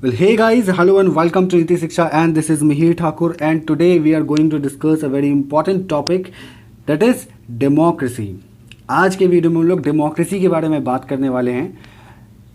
Well, hey guys, hello and welcome to Niti Shiksha, and this is Mihir Thakur, and today we are going to discuss a very important topic, that is democracy. आज के video में हम लोग democracy के बारे में बात करने वाले हैं।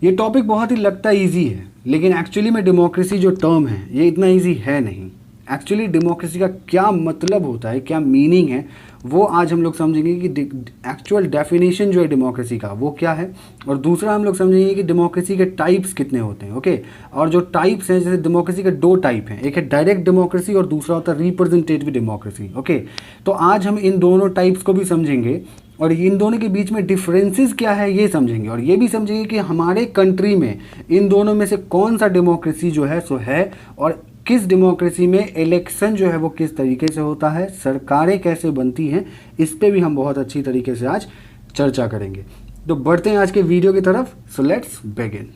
ये टॉपिक बहुत ही लगता इजी है, लेकिन एक्चुअली में डेमोक्रेसी जो टर्म है ये इतना इजी है नहीं। एक्चुअली डेमोक्रेसी का क्या मतलब होता है, क्या मीनिंग है, वो आज हम लोग समझेंगे कि एक्चुअल डेफिनेशन जो है डेमोक्रेसी का वो क्या है, और दूसरा हम लोग समझेंगे कि डेमोक्रेसी के टाइप्स कितने होते हैं। ओके, और जो टाइप्स हैं, जैसे डेमोक्रेसी के दो टाइप हैं, एक है डायरेक्ट डेमोक्रेसी और दूसरा होता है रिप्रेजेंटेटिव डेमोक्रेसी। ओके, तो आज हम इन दोनों टाइप्स को भी समझेंगे और इन दोनों के बीच में डिफरेंसेस क्या है ये समझेंगे, और ये भी समझेंगे कि हमारे कंट्री में इन दोनों में से कौन सा डेमोक्रेसी जो है सो है, और किस डेमोक्रेसी में इलेक्शन जो है वो किस तरीके से होता है, सरकारें कैसे बनती हैं, इस पे भी हम बहुत अच्छी तरीके से आज चर्चा करेंगे। तो बढ़ते हैं आज के वीडियो की तरफ। So let's begin.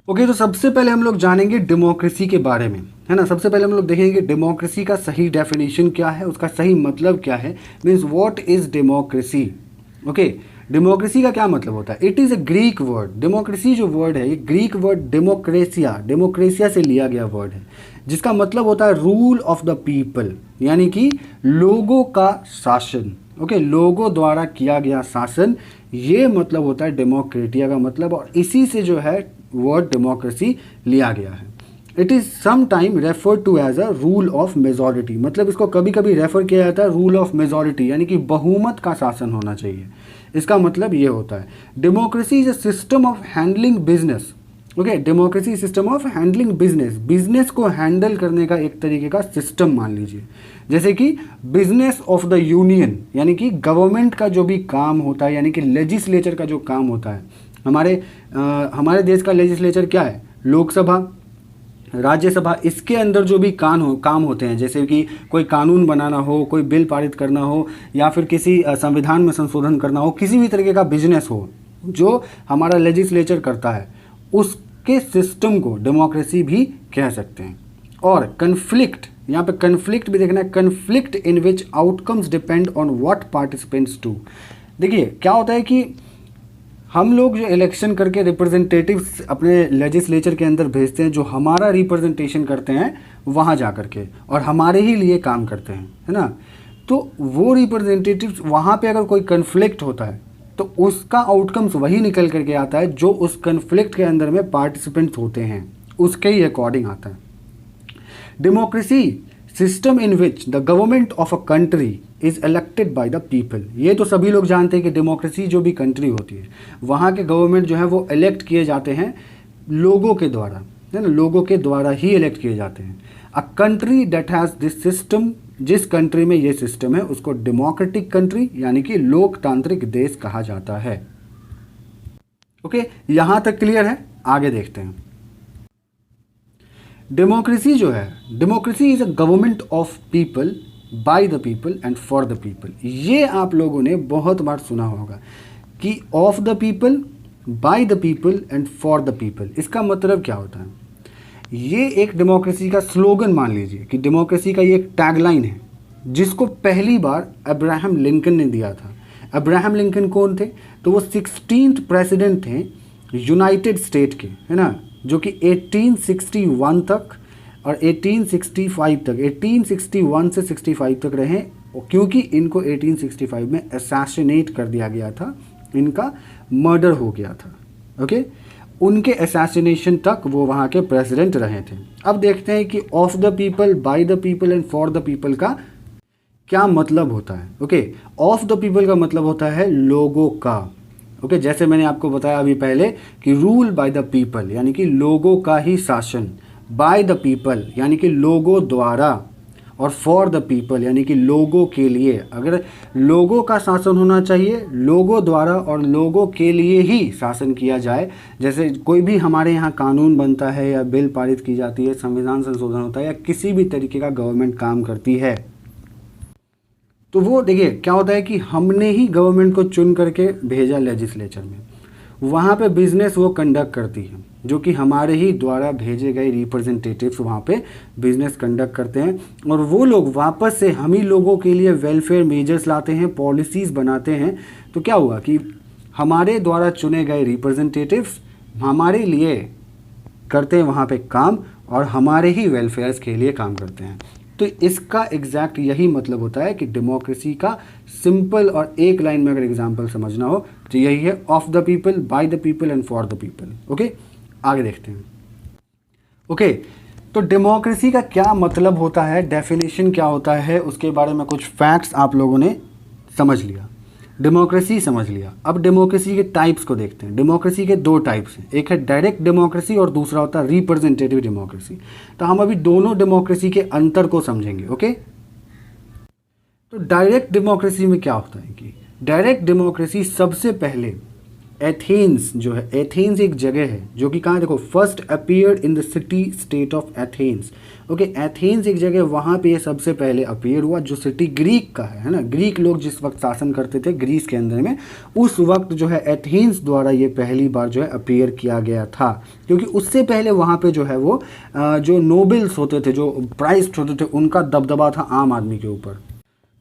ओके, तो सबसे पहले हम लोग जानेंगे डेमोक्रेसी के बारे में, है ना। सबसे पहले हम लोग देखेंगे डेमोक्रेसी का सही डेफिनेशन क्या है, उसका सही मतलब क्या है, means what is democracy. Okay, democracy का क्या मतलब होता है। It is a Greek word. Democracy जो वर्ड है ये ग्रीक वर्ड डेमोक्रेसिया से लिया गया वर्ड है, जिसका मतलब होता है रूल ऑफ द पीपल, यानी कि लोगों का शासन। ओके, लोगों द्वारा किया गया शासन, ये मतलब होता है डेमोक्रेटिया का मतलब, और इसी से जो है वर्ड डेमोक्रेसी लिया गया है। It is some time refer to as a rule of majority, मतलब इसको कभी कभी रेफर किया जाता है रूल ऑफ मेजॉरिटी, यानी कि बहुमत का शासन होना चाहिए। इसका मतलब ये होता है democracy is a system of handling business. Okay, democracy system of handling business, business को हैंडल करने का एक तरीके का सिस्टम मान लीजिए। जैसे कि बिजनेस ऑफ द यूनियन, यानी कि गवर्नमेंट का जो भी काम होता है, यानी कि लेजिस्लेचर का जो काम होता है। हमारे देश का लेजिस्लेचर क्या है, लोकसभा, राज्यसभा, इसके अंदर जो भी काम होते हैं, जैसे कि कोई कानून बनाना हो, कोई बिल पारित करना हो, या फिर किसी संविधान में संशोधन करना हो, किसी भी तरीके का बिजनेस हो जो हमारा लेजिस्लेचर करता है, उसके सिस्टम को डेमोक्रेसी भी कह सकते हैं। और कन्फ्लिक्ट, यहाँ पे कन्फ्लिक्ट भी देखना है, conflict in which outcomes depend on what participants do. देखिए क्या होता है कि हम लोग जो इलेक्शन करके रिप्रेजेंटेटिव्स अपने लेजिस्लेचर के अंदर भेजते हैं, जो हमारा रिप्रेजेंटेशन करते हैं वहाँ जा कर के, और हमारे ही लिए काम करते हैं, है ना। तो वो रिप्रेजेंटेटिव्स वहाँ पे अगर कोई कन्फ्लिक्ट होता है तो उसका आउटकम्स वही निकल करके आता है जो उस कन्फ्लिक्ट के अंदर में पार्टिसिपेंट्स होते हैं, उसके ही अकॉर्डिंग आता है। Democracy system in which the government of a country is elected by the people. ये तो सभी लोग जानते हैं कि डेमोक्रेसी जो भी कंट्री होती है, वहाँ के गवर्नमेंट जो है वो इलेक्ट किए जाते हैं लोगों के द्वारा, है ना, लोगों के द्वारा ही इलेक्ट किए जाते हैं। A country that has this system, जिस कंट्री में ये सिस्टम है उसको डेमोक्रेटिक कंट्री, यानी कि लोकतांत्रिक देश कहा जाता है। ओके, यहाँ तक क्लियर है। आगे देखते हैं। डेमोक्रेसी जो है, democracy is a government of people, by the people and for the people. ये आप लोगों ने बहुत बार सुना होगा कि of the people, by the people and for the people. इसका मतलब क्या होता है, ये एक डेमोक्रेसी का स्लोगन मान लीजिए कि डेमोक्रेसी का ये एक टैगलाइन है, जिसको पहली बार अब्राहम लिंकन ने दिया था। अब्राहम लिंकन कौन थे, तो वो 16th प्रेसिडेंट थे यूनाइटेड स्टेट के, है ना, जो कि 1861 तक और 1865 तक, 1861 से 65 तक रहे, क्योंकि इनको 1865 में असैसिनेट कर दिया गया था, इनका मर्डर हो गया था। ओके, उनके असैसिनेशन तक वो वहाँ के प्रेसिडेंट रहे थे। अब देखते हैं कि of the people, by the people and for the people का क्या मतलब होता है। ओके, ऑफ द पीपल का मतलब होता है लोगों का। ओके, जैसे मैंने आपको बताया अभी पहले कि रूल बाय द पीपल, यानी कि लोगों का ही शासन, बाय द पीपल यानी कि लोगों द्वारा, और फॉर द पीपल यानी कि लोगों के लिए। अगर लोगों का शासन होना चाहिए, लोगों द्वारा और लोगों के लिए ही शासन किया जाए। जैसे कोई भी हमारे यहाँ कानून बनता है या बिल पारित की जाती है, संविधान संशोधन होता है, या किसी भी तरीके का गवर्नमेंट काम करती है, तो वो देखिए क्या होता है कि हमने ही गवर्नमेंट को चुन करके भेजा लेजिस्लेचर में, वहाँ पे बिजनेस वो कंडक्ट करती है, जो कि हमारे ही द्वारा भेजे गए रिप्रेजेंटेटिव्स वहाँ पे बिजनेस कंडक्ट करते हैं, और वो लोग वापस से हम ही लोगों के लिए वेलफेयर मेजर्स लाते हैं, पॉलिसीज़ बनाते हैं। तो क्या हुआ कि हमारे द्वारा चुने गए रिप्रेजेंटेटिव्स हमारे लिए करते हैं वहाँ पे काम और हमारे ही वेलफेयर्स के लिए काम करते हैं। तो इसका एग्जैक्ट यही मतलब होता है कि डेमोक्रेसी का सिंपल और एक लाइन में अगर एग्जांपल समझना हो तो यही है, of the people, by the people and for the people. Okay, आगे देखते हैं। ओके, तो डेमोक्रेसी का क्या मतलब होता है, डेफिनेशन क्या होता है, उसके बारे में कुछ फैक्ट्स आप लोगों ने समझ लिया, डेमोक्रेसी समझ लिया। अब डेमोक्रेसी के टाइप्स को देखते हैं। डेमोक्रेसी के दो टाइप्स हैं, एक है डायरेक्ट डेमोक्रेसी और दूसरा होता है रिप्रेजेंटेटिव डेमोक्रेसी। तो हम अभी दोनों डेमोक्रेसी के अंतर को समझेंगे। ओके, तो डायरेक्ट डेमोक्रेसी में क्या होता है कि डायरेक्ट डेमोक्रेसी सबसे पहले एथेंस जो है, एथेंस एक जगह है जो कि कहाँ, देखो, first appeared in the city state of Athens. Okay, Athens एक जगह, वहाँ पे ये सबसे पहले अपीयर हुआ, जो सिटी ग्रीक का है ना। ग्रीक लोग जिस वक्त शासन करते थे ग्रीस के अंदर में, उस वक्त जो है एथेंस द्वारा ये पहली बार जो है अपीयर किया गया था, क्योंकि उससे पहले वहाँ पे जो है वो जो नोबल्स होते थे, जो प्राइज्ड होते थे, उनका दबदबा था आम आदमी के ऊपर।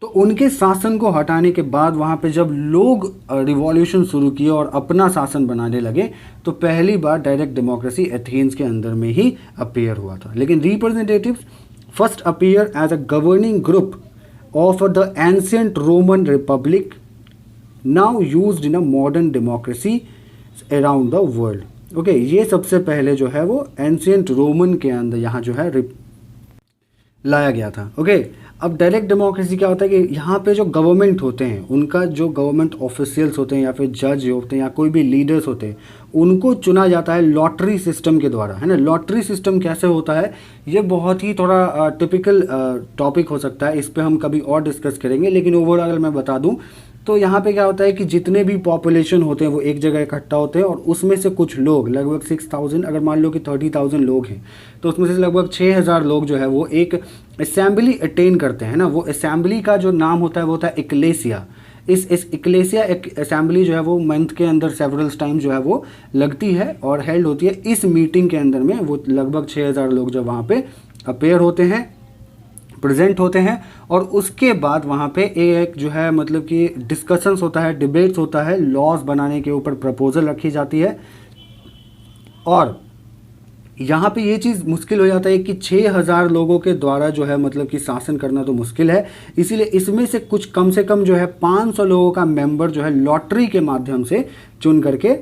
तो उनके शासन को हटाने के बाद वहाँ पे जब लोग रिवॉल्यूशन शुरू किए और अपना शासन बनाने लगे, तो पहली बार डायरेक्ट डेमोक्रेसी एथेंस के अंदर में ही अपीयर हुआ था। लेकिन representatives first appear as a governing group of the ancient Roman republic, now used in a modern democracy around the world. Okay, ये सबसे पहले जो है वो एंशिएंट रोमन के अंदर यहाँ जो है लाया गया था। ओके, अब डायरेक्ट डेमोक्रेसी क्या होता है कि यहाँ पे जो गवर्नमेंट होते हैं, उनका जो गवर्नमेंट ऑफिशियल्स होते हैं या फिर जज होते हैं या कोई भी लीडर्स होते हैं, उनको चुना जाता है लॉटरी सिस्टम के द्वारा, है ना। लॉटरी सिस्टम कैसे होता है, ये बहुत ही थोड़ा टिपिकल टॉपिक हो सकता है, इस पर हम कभी और डिस्कस करेंगे, लेकिन ओवरऑल मैं बता दूँ तो यहाँ पे क्या होता है कि जितने भी पॉपुलेशन होते हैं वो एक जगह इकट्ठा होते हैं और उसमें से कुछ लोग, लगभग 6000, अगर मान लो कि 30,000 लोग हैं, तो उसमें से लगभग 6000 लोग जो है वो एक असेंबली अटेंड करते हैं ना। वो असेंबली का जो नाम होता है वो होता है इक्लेसिया। इस इक्लेसिया एक असेंबली जो है वो मंथ के अंदर सेवरल टाइम जो है वो लगती है और हेल्ड होती है। इस मीटिंग के अंदर में वो लगभग 6000 लोग जब वहाँ पे अपेयर होते हैं, प्रेजेंट होते हैं, और उसके बाद वहाँ पे एक जो है मतलब कि डिस्कशंस होता है, डिबेट्स होता है, लॉज बनाने के ऊपर प्रपोजल रखी जाती है। और यहाँ पे ये चीज़ मुश्किल हो जाता है कि 6000 लोगों के द्वारा जो है मतलब कि शासन करना तो मुश्किल है, इसीलिए इसमें से कुछ कम से कम जो है 500 लोगों का मेंबर जो है लॉटरी के माध्यम से चुन करके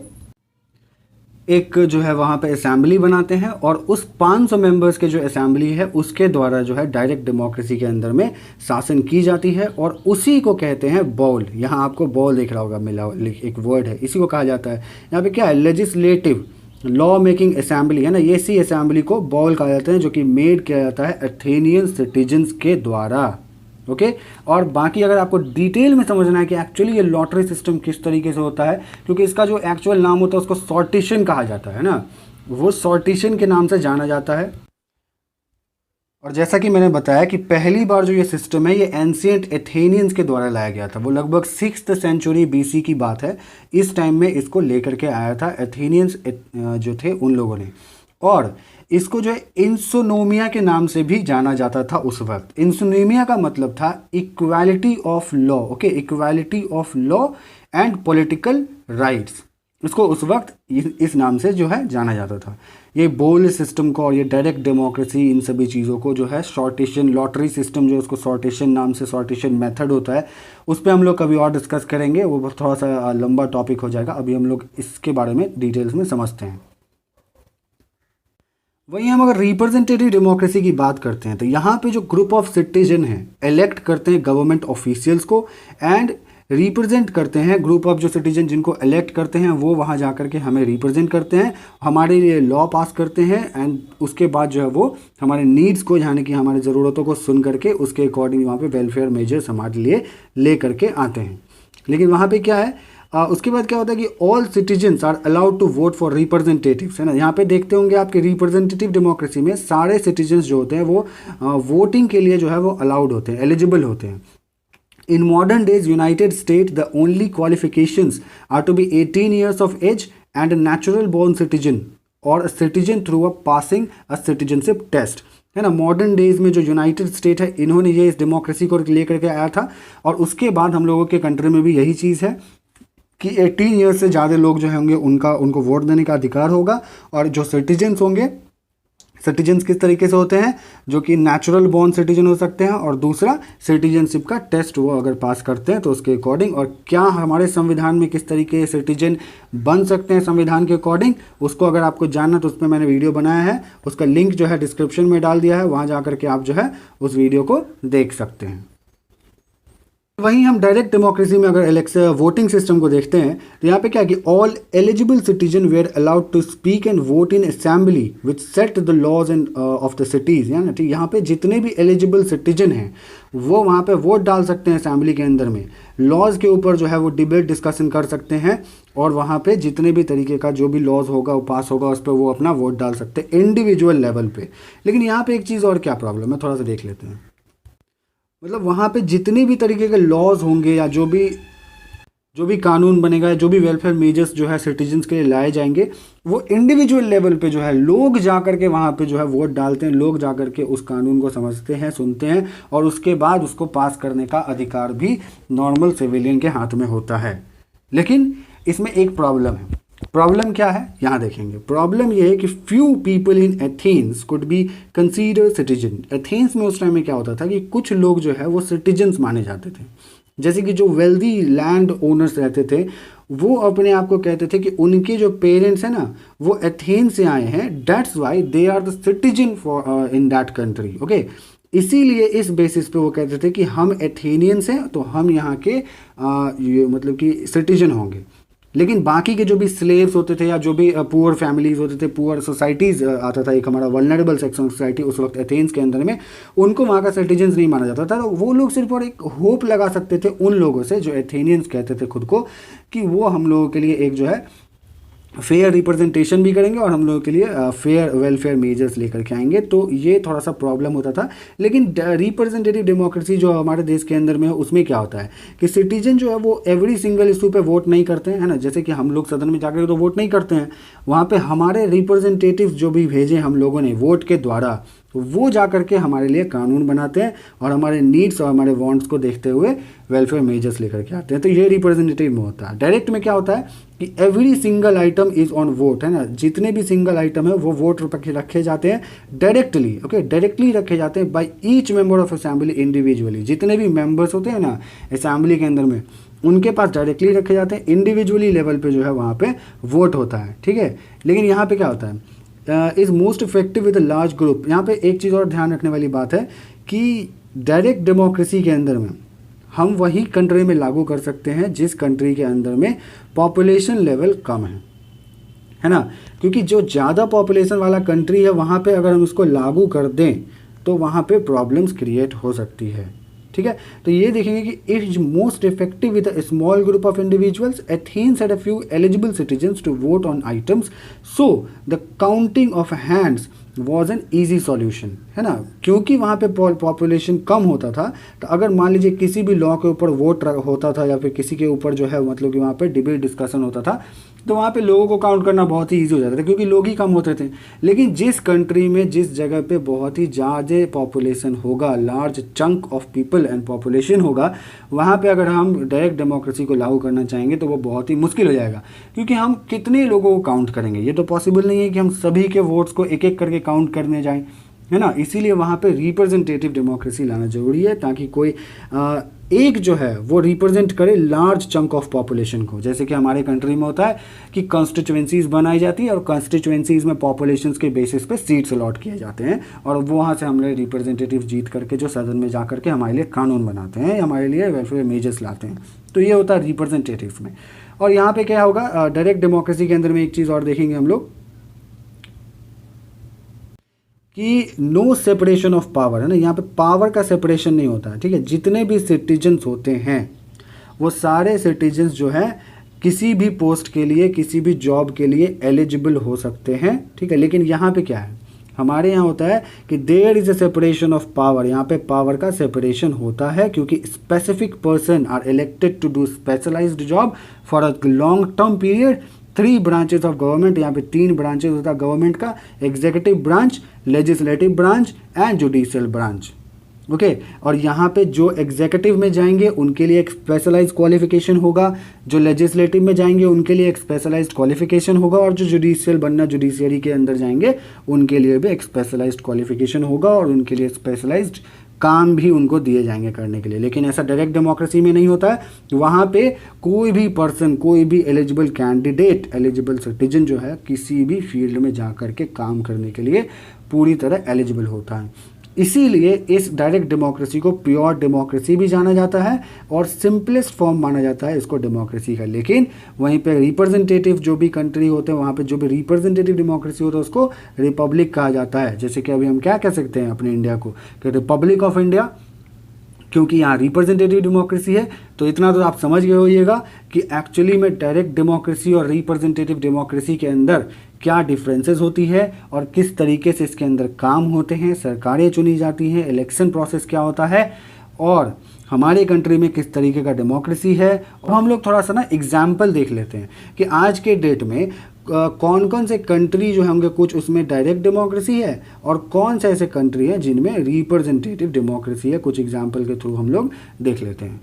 एक जो है वहाँ पे असेंबली बनाते हैं, और उस 500 मेंबर्स के जो असेंबली है उसके द्वारा जो है डायरेक्ट डेमोक्रेसी के अंदर में शासन की जाती है, और उसी को कहते हैं बॉल। यहाँ आपको बॉल दिख रहा होगा, मिला एक वर्ड है, इसी को कहा जाता है। यहाँ पे क्या है, लेजिस्लेटिव लॉ मेकिंग असेंबली है ना, ये सी असेंबली को बॉल कहा जाता है, जो कि मेड किया जाता है एथेनियन सिटीजन्स के द्वारा। ओके, और बाकी अगर आपको डिटेल में समझना है कि एक्चुअली ये लॉटरी सिस्टम किस तरीके से होता है, क्योंकि इसका जो एक्चुअल नाम होता है उसको सॉर्टिशन कहा जाता है ना, वो सॉर्टिशन के नाम से जाना जाता है। और जैसा कि मैंने बताया कि पहली बार जो ये सिस्टम है ये एंशिएंट एथेनियंस के द्वारा लाया गया था, वो लगभग 6th सेंचुरी BC की बात है। इस टाइम में इसको लेकर के आया था एथेनियंस जो थे उन लोगों ने, और इसको जो है इंसोनोमिया के नाम से भी जाना जाता था उस वक्त। इंसोनोमिया का मतलब था equality of law. Okay, equality of law and political rights, इसको उस वक्त इस नाम से जो है जाना जाता था। ये बोल सिस्टम को और ये डायरेक्ट डेमोक्रेसी, इन सभी चीज़ों को जो है सॉर्टेशन, लॉटरी सिस्टम जो है उसको सॉर्टेशन नाम से, सॉर्टेशन मेथड होता है, उस पर हम लोग कभी और डिस्कस करेंगे, वो थोड़ा सा लंबा टॉपिक हो जाएगा। अभी हम लोग इसके बारे में डिटेल्स में समझते हैं। वहीं हम अगर रिप्रेजेंटेटिव डेमोक्रेसी की बात करते हैं तो यहाँ पे जो ग्रुप ऑफ सिटीजन हैं इलेक्ट करते हैं गवर्नमेंट ऑफिशियल्स को, एंड रिप्रेजेंट करते हैं ग्रुप ऑफ जो सिटीजन जिनको इलेक्ट करते हैं वो वहाँ जा कर के हमें रिप्रेजेंट करते हैं, हमारे लिए लॉ पास करते हैं, एंड उसके बाद जो है वो हमारे नीड्स को, यानी कि हमारी ज़रूरतों को सुन करके उसके अकॉर्डिंग वहाँ पे वेलफेयर मेजर्स हमारे लिए ले करके आते हैं। लेकिन वहाँ पे क्या है, उसके बाद क्या होता है कि all citizens are allowed to vote for representatives, है ना। यहाँ पे देखते होंगे आपके रिप्रेजेंटेटिव डेमोक्रेसी में सारे सिटीजन्स जो होते हैं वो वोटिंग के लिए जो है वो अलाउड होते हैं, एलिजिबल होते हैं। In modern days United States, the only qualifications are to be 18 years of age and a natural born citizen or a citizen through a passing a citizenship test, है ना। मॉडर्न डेज में जो United state है, इन्होंने ये इस democracy को लेकर के आया था, और उसके बाद हम लोगों के कंट्री में भी यही चीज़ है कि 18 ईयर्स से ज़्यादा लोग जो होंगे उनको वोट देने का अधिकार होगा, और जो सिटीजन्स होंगे सिटीजन्स किस तरीके से होते हैं, जो कि नेचुरल बॉर्न सिटीजन हो सकते हैं, और दूसरा सिटीजनशिप का टेस्ट वो अगर पास करते हैं तो उसके अकॉर्डिंग, और क्या हमारे संविधान में किस तरीके से सिटीजन बन सकते हैं संविधान के अकॉर्डिंग, उसको अगर आपको जानना तो उसमें मैंने वीडियो बनाया है, उसका लिंक जो है डिस्क्रिप्शन में डाल दिया है, वहाँ जा करके आप जो है उस वीडियो को देख सकते हैं। वहीं हम डायरेक्ट डेमोक्रेसी में अगर वोटिंग सिस्टम को देखते हैं तो यहाँ पे क्या है कि all eligible citizen were allowed to speak and vote in assembly which set the laws and of the cities, है ना, ठीक। यहाँ पे जितने भी एलिजिबल सिटीजन हैं वो वहाँ पे वोट डाल सकते हैं असेंबली के अंदर में, लॉज के ऊपर जो है वो डिबेट डिस्कशन कर सकते हैं, और वहाँ पे जितने भी तरीके का जो भी लॉज होगा वो पास होगा उस पर वो अपना वोट डाल सकते हैं इंडिविजुअल लेवल पे। लेकिन यहाँ पे एक चीज़ और क्या प्रॉब्लम है, थोड़ा सा देख लेते हैं। मतलब वहाँ पे जितने भी तरीके के लॉज होंगे या जो भी कानून बनेगा, जो भी वेलफेयर मेजर्स जो है सिटीजन्स के लिए लाए जाएंगे, वो इंडिविजुअल लेवल पे जो है लोग जा कर के वहाँ पे जो है वोट डालते हैं, लोग जा कर के उस कानून को समझते हैं, सुनते हैं, और उसके बाद उसको पास करने का अधिकार भी नॉर्मल सिविलियन के हाथ में होता है। लेकिन इसमें एक प्रॉब्लम है। प्रॉब्लम क्या है यहाँ देखेंगे। प्रॉब्लम ये है कि few people in Athens could be consider citizen. Athens में उस टाइम में क्या होता था कि कुछ लोग जो है वो सिटीजन्स माने जाते थे, जैसे कि जो वेल्दी लैंड ओनर्स रहते थे वो अपने आप को कहते थे कि उनके जो पेरेंट्स हैं ना वो एथेंस से आए हैं, that's why they are the citizen for in that country, okay. इसीलिए इस बेसिस पे वो कहते थे कि हम एथेनियंस हैं तो हम यहाँ के मतलब कि सिटीजन होंगे। लेकिन बाकी के जो भी स्लेव्स होते थे या जो भी पुअर फैमिलीज होते थे, पुअर सोसाइटीज़ आता था, एक हमारा वल्नरेबल सेक्शन ऑफ सोसाइटी उस वक्त एथेंस के अंदर में, उनको वहाँ का सिटीजन्स नहीं माना जाता था। तो वो लोग सिर्फ और एक होप लगा सकते थे उन लोगों से जो एथेनियंस कहते थे खुद को, कि वो हम लोगों के लिए एक जो है फेयर रिप्रेजेंटेशन भी करेंगे और हम लोगों के लिए फेयर वेलफेयर मेजर्स लेकर के आएंगे। तो ये थोड़ा सा प्रॉब्लम होता था। लेकिन रिप्रेजेंटेटिव डेमोक्रेसी जो हमारे देश के अंदर में है उसमें क्या होता है कि सिटीजन जो है वो एवरी सिंगल इशू पे वोट नहीं करते हैं, है ना। जैसे कि हम लोग सदन में जाकर तो वोट नहीं करते हैं, वहाँ पे हमारे रिप्रेजेंटेटिव जो भी भेजे हम लोगों ने वोट के द्वारा, वो जा कर के हमारे लिए कानून बनाते हैं और हमारे नीड्स और हमारे वांट्स को देखते हुए वेलफेयर मेजर्स लेकर के आते हैं। तो ये रिप्रेजेंटेटिव में होता है। डायरेक्ट में क्या होता है कि every single item is on vote, है ना। जितने भी सिंगल आइटम है वो वोट रखे जाते हैं डायरेक्टली, ओके, डायरेक्टली रखे जाते हैं by each member of assembly individually. जितने भी मेंबर्स होते हैं ना असेंबली के अंदर में, उनके पास डायरेक्टली रखे जाते हैं, इंडिविजुअली लेवल पे जो है वहाँ पे वोट होता है, ठीक है। लेकिन यहाँ पे क्या होता है, is most effective with a large group. यहाँ पे एक चीज़ और ध्यान रखने वाली बात है कि डायरेक्ट डेमोक्रेसी के अंदर में हम वही कंट्री में लागू कर सकते हैं जिस कंट्री के अंदर में पॉपुलेशन लेवल कम है ना। क्योंकि जो ज़्यादा पॉपुलेशन वाला कंट्री है वहाँ पे अगर हम इसको लागू कर दें तो वहाँ पे प्रॉब्लम्स क्रिएट हो सकती है, ठीक है। तो ये देखेंगे कि it is most effective with a small group of individuals. Athens had a few eligible citizens to vote on items, so the counting of hands was an easy solution, है ना। क्योंकि वहाँ पे पॉपुलेशन कम होता था, तो अगर मान लीजिए किसी भी लॉ के ऊपर वोट होता था या फिर किसी के ऊपर जो है मतलब कि वहाँ पे डिबेट डिस्कशन होता था, तो वहाँ पे लोगों को काउंट करना बहुत ही ईजी हो जाता था क्योंकि लोग ही कम होते थे। लेकिन जिस कंट्री में जिस जगह पे बहुत ही ज़्यादा पॉपुलेशन होगा, large chunk of people and population होगा, वहाँ पे अगर हम डायरेक्ट डेमोक्रेसी को लागू करना चाहेंगे तो वो बहुत ही मुश्किल हो जाएगा। क्योंकि हम कितने लोगों को काउंट करेंगे, ये तो पॉसिबल नहीं है कि हम सभी के वोट्स को एक एक करके काउंट करने जाएँ, है ना। इसीलिए वहाँ पे रिप्रेजेंटेटिव डेमोक्रेसी लाना ज़रूरी है ताकि कोई एक जो है वो रिप्रेजेंट करे लार्ज चंक ऑफ पॉपुलेशन को। जैसे कि हमारे कंट्री में होता है कि कॉन्स्टिट्यूएंसीज बनाई जाती है और कॉन्स्टिट्यूएंसीज में पॉपुलेशन के बेसिस पे सीट्स अलॉट किए जाते हैं और वो वहाँ से हम लोग रिप्रेजेंटेटिव जीत करके जो सदन में जा करके हमारे लिए कानून बनाते हैं, हमारे लिए वेलफेयर मेजर्स लाते हैं। तो ये होता है रिप्रेजेंटेटिव्स में। और यहाँ पे क्या होगा, डायरेक्ट डेमोक्रेसी के अंदर में एक चीज़ और देखेंगे हम लोग कि नो सेपरेशन ऑफ पावर, है ना। यहाँ पे पावर का सेपरेशन नहीं होता है, ठीक है। जितने भी सिटीजन्स होते हैं वो सारे सिटीजन्स जो है किसी भी पोस्ट के लिए, किसी भी जॉब के लिए एलिजिबल हो सकते हैं, ठीक है। लेकिन यहाँ पे क्या है, हमारे यहाँ होता है कि there is a separation of power. यहाँ पे पावर का सेपरेशन होता है क्योंकि specific person are elected to do specialised job for a long term period. 3 branches of government, यहाँ पे 3 ब्रांचेस होता है गवर्नमेंट का, executive branch, legislative branch and judicial branch, okay और यहाँ पे जो एग्जीक्यूटिव में जाएंगे उनके लिए एक स्पेशलाइज्ड क्वालिफिकेशन होगा, जो लेजिस्लेटिव में जाएंगे उनके लिए एक स्पेशलाइज्ड क्वालिफिकेशन होगा, और जो जुडिशियल बनना जुडिशियरी के अंदर जाएंगे उनके लिए भी एक स्पेशलाइज्ड क्वालिफिकेशन होगा, और उनके लिए स्पेशलाइज्ड काम भी उनको दिए जाएंगे करने के लिए। लेकिन ऐसा डायरेक्ट डेमोक्रेसी में नहीं होता है। वहाँ पे कोई भी पर्सन, कोई भी एलिजिबल कैंडिडेट, एलिजिबल सिटीजन जो है किसी भी फील्ड में जा कर के काम करने के लिए पूरी तरह एलिजिबल होता है। इसीलिए इस डायरेक्ट डेमोक्रेसी को प्योर डेमोक्रेसी भी जाना जाता है और सिंपलेस्ट फॉर्म माना जाता है इसको डेमोक्रेसी का। लेकिन वहीं पे रिप्रेजेंटेटिव जो भी कंट्री होते हैं वहाँ पे जो भी रिप्रेजेंटेटिव डेमोक्रेसी होता है उसको रिपब्लिक कहा जाता है। जैसे कि अभी हम क्या कह सकते हैं अपने इंडिया को कि रिपब्लिक ऑफ इंडिया, क्योंकि यहाँ रिप्रेजेंटेटिव डेमोक्रेसी है। तो इतना तो आप समझ गए होइएगा कि एक्चुअली में डायरेक्ट डेमोक्रेसी और रिप्रेजेंटेटिव डेमोक्रेसी के अंदर क्या डिफरेंसेस होती है और किस तरीके से इसके अंदर काम होते हैं, सरकारें चुनी जाती हैं, इलेक्शन प्रोसेस क्या होता है, और हमारे कंट्री में किस तरीके का डेमोक्रेसी है। और हम लोग थोड़ा सा ना एग्जाम्पल देख लेते हैं कि आज के डेट में कौन कौन से कंट्री जो होंगे, कुछ उसमें डायरेक्ट डेमोक्रेसी है और कौन से ऐसे कंट्री हैं जिनमें रिप्रेजेंटेटिव डेमोक्रेसी है। कुछ एग्जाम्पल के थ्रू हम लोग देख लेते हैं।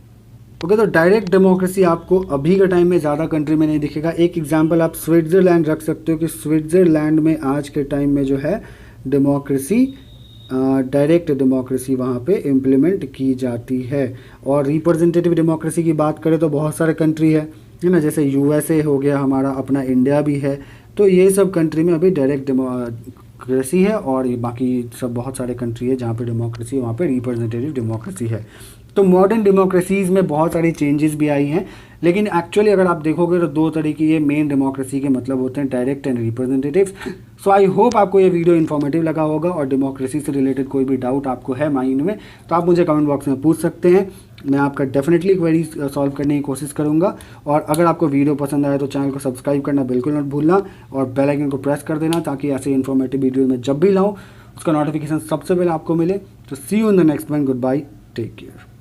ओके, तो डायरेक्ट डेमोक्रेसी आपको अभी के टाइम में ज़्यादा कंट्री में नहीं दिखेगा। एक एग्जाम्पल आप स्विट्ज़रलैंड रख सकते हो कि स्विट्ज़रलैंड में आज के टाइम में जो है डेमोक्रेसी, डायरेक्ट डेमोक्रेसी वहाँ पे इम्प्लीमेंट की जाती है। और रिप्रेजेंटेटिव डेमोक्रेसी की बात करें तो बहुत सारे कंट्री है ना, जैसे यूएसए हो गया, हमारा अपना इंडिया भी है। तो ये सब कंट्री में अभी डायरेक्ट डेमोक्रेसी है, और ये बाकी सब बहुत सारे कंट्री है जहाँ पे डेमोक्रेसी है, वहाँ पे रिप्रेजेंटेटिव डेमोक्रेसी है। तो मॉडर्न डेमोक्रेसीज़ में बहुत सारी चेंजेस भी आई हैं, लेकिन एक्चुअली अगर आप देखोगे तो दो तरीके ये मेन डेमोक्रेसी के मतलब होते हैं, direct and representative. So I hope आपको ये वीडियो इन्फॉर्मेटिव लगा होगा, और डेमोक्रेसी से रिलेटेड कोई भी डाउट आपको है माइंड में तो आप मुझे कमेंट बॉक्स में पूछ सकते हैं। मैं आपका डेफिनेटली क्वेरी सॉल्व करने की कोशिश करूँगा। और अगर आपको वीडियो पसंद आए तो चैनल को सब्सक्राइब करना बिल्कुल मत भूलना, और बेल आइकन को प्रेस कर देना ताकि ऐसे इन्फॉर्मेटिव वीडियो में जब भी लाऊँ उसका नोटिफिकेशन सबसे पहले आपको मिले। तो see you in the next one, good bye, take care.